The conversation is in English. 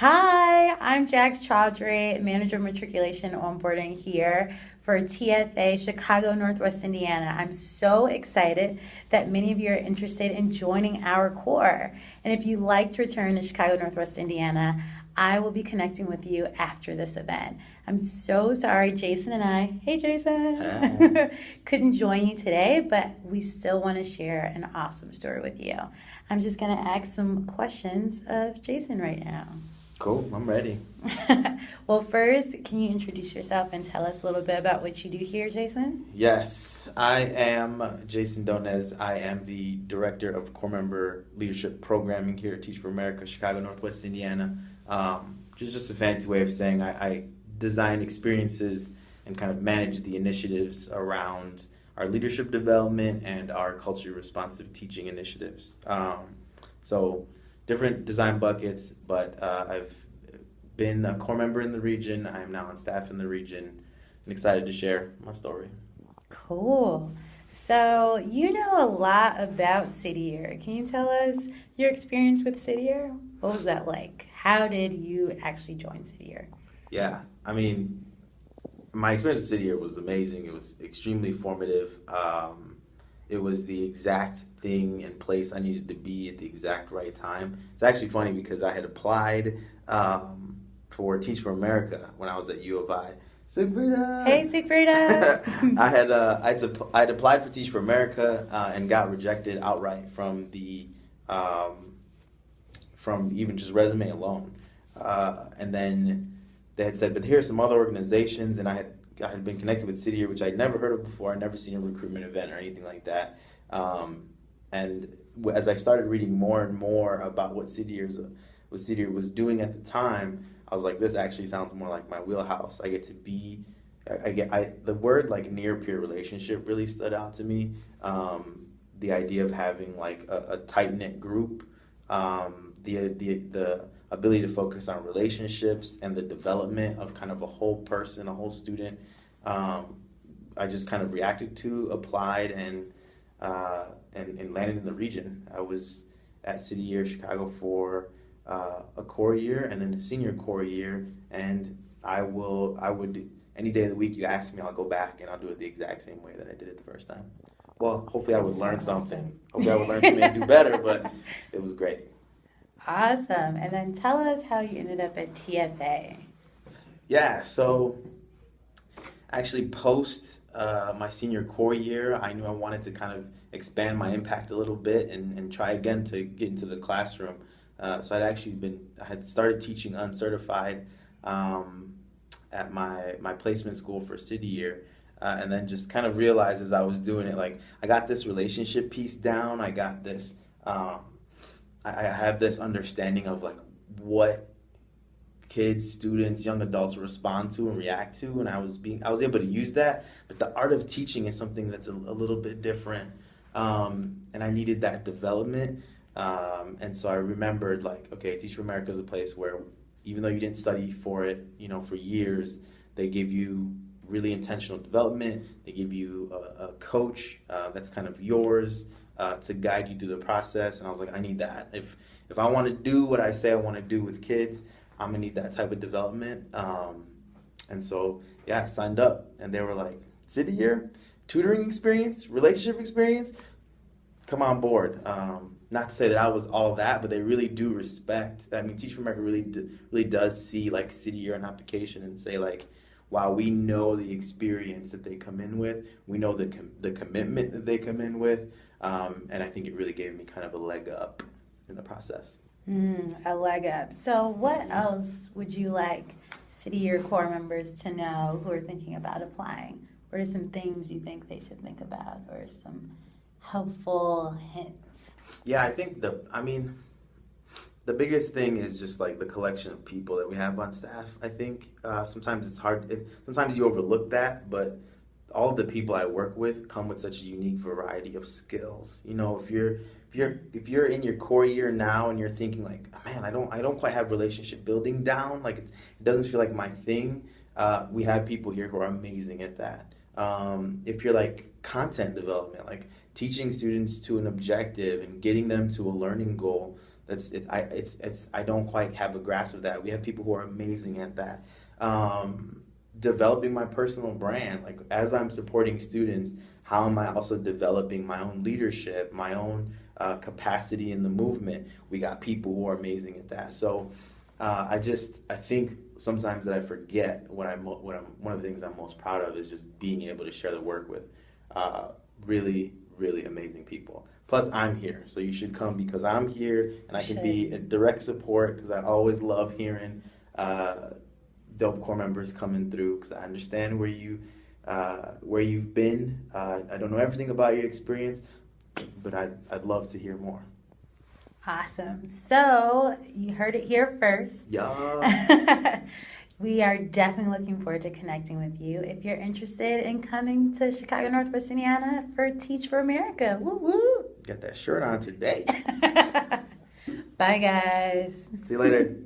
Hi, I'm Jax Chaudhry, Manager of Matriculation Onboarding here for TFA Chicago-Northwest Indiana. I'm so excited that many of you are interested in joining our core. And if you'd like to return to Chicago-Northwest Indiana, I will be connecting with you after this event. I'm so sorry, Jason and I, hey Jason, couldn't join you today, but we still want to share an awesome story with you. I'm just going to ask some questions of Jason right now. Cool, I'm ready. Well, first, can you introduce yourself and tell us a little bit about what you do here, Jason? Yes, I am Jason Donez. I am the Director of Core Member Leadership Programming here at Teach for America, Chicago-Northwest Indiana. Just a fancy way of saying I design experiences and kind of manage the initiatives around our leadership development and our culturally responsive teaching initiatives. So different design buckets, but I've been a core member in the region. I am now on staff in the region and excited to share my story. Cool. So, you know a lot about City Year. Can you tell us your experience with City Year? What was that like? How did you actually join City Year? Yeah, I mean, my experience with City Year was amazing. It was extremely formative. It was the exact thing and place I needed to be at the exact right time. It's actually funny because I had applied for Teach for America when I was at U of I. Sigfrida! Hey, Sigfrida! I'd applied for Teach for America and got rejected outright from the from even just resume alone. And then they had said, but here are some other organizations, and I had been connected with City Year, which I'd never heard of before. I'd never seen a recruitment event or anything like that. And as I started reading more and more about what City Year was doing at the time, I was like, this actually sounds more like my wheelhouse. I get to be, the word like near peer relationship really stood out to me. The idea of having like a tight knit group, the ability to focus on relationships and the development of kind of a whole person, a whole student. I just kind of reacted to, applied, and landed in the region. I was at City Year Chicago for a core year and then a senior core year, and I would any day of the week you ask me, I'll go back and I'll do it the exact same way that I did it the first time. Well, hopefully I would learn something. Hopefully I would learn something and do better, but it was great. Awesome. And then tell us how you ended up at TFA. Yeah, so actually post my senior core year, I knew I wanted to kind of expand my impact a little bit and try again to get into the classroom. So I had started teaching uncertified at my placement school for City Year. And then just kind of realized as I was doing it, like I got this relationship piece down. I got this, I have this understanding of like what kids, students, young adults respond to and react to, and I was able to use that. But the art of teaching is something that's a little bit different, and I needed that development. And so I remembered like, okay, Teach for America is a place where even though you didn't study for it, for years, they give you really intentional development. They give you a coach that's kind of yours to guide you through the process. And I was like, I need that. If I want to do what I say I want to do with kids, I'm gonna need that type of development. And so yeah, I signed up, and they were like, City Year, tutoring experience, relationship experience, come on board. Not to say that I was all that, but they really do respect. I mean, Teach for America really does see like City Year an application and say like, wow, we know the experience that they come in with. We know the commitment that they come in with. And I think it really gave me kind of a leg up in the process. A leg up. So what else would you like City Year core members to know who are thinking about applying? What are some things you think they should think about, or some helpful hints? Yeah, I think the biggest thing is just like the collection of people that we have on staff. I think sometimes it's hard. Sometimes you overlook that, but all of the people I work with come with such a unique variety of skills. If you're in your core year now and you're thinking like, man, I don't quite have relationship building down. Like it doesn't feel like my thing. We have people here who are amazing at that. If you're like content development, like teaching students to an objective and getting them to a learning goal, I don't quite have a grasp of that. We have people who are amazing at that. Developing my personal brand, like as I'm supporting students, how am I also developing my own leadership, my own capacity in the movement? We got people who are amazing at that. So I think sometimes that I forget one of the things I'm most proud of is just being able to share the work with really, really amazing people. Plus, I'm here, so you should come because I'm here and I can be a direct support because I always love hearing dope core members coming through because I understand where you've been. I don't know everything about your experience, but I'd love to hear more. Awesome. So you heard it here first. Yeah. We are definitely looking forward to connecting with you. If you're interested in coming to Chicago, Northwest Indiana for Teach for America. Woo woo. Got that shirt on today. Bye, guys. See you later.